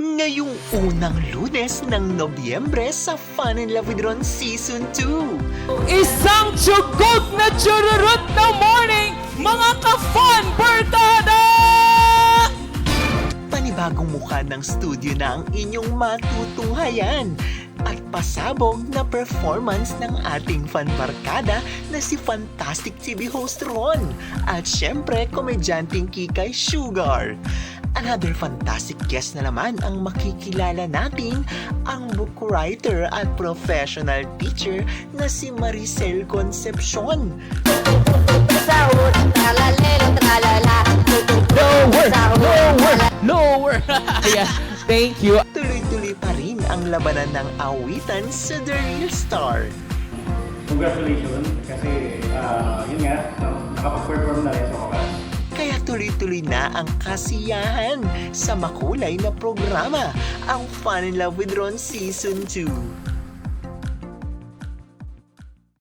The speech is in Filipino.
ngayong unang Lunes ng Nobyembre sa Fun in Love with Ron Season 2. Isang tsugot na tsururut na morning, mga ka-fun barkada! Panibagong mukha ng studio na ang inyong matutunghayan at pasabog na performance ng ating fan barkada na si Fantastic TV host Ron at syempre komedyanteng Kikay Sugar. Another fantastic guest na naman ang makikilala natin, ang book writer at professional teacher na si Maricel Concepcion. Lower! Ayan, thank you. Tuloy-tuloy pa rin ang labanan ng awitan sa The Real Star. Congratulations kasi yun nga, nakapag-perform na rin sa Kakas. Kaya tuloy-tuloy na ang kasiyahan sa makulay na programa, ang Fun in Love with Ron Season 2.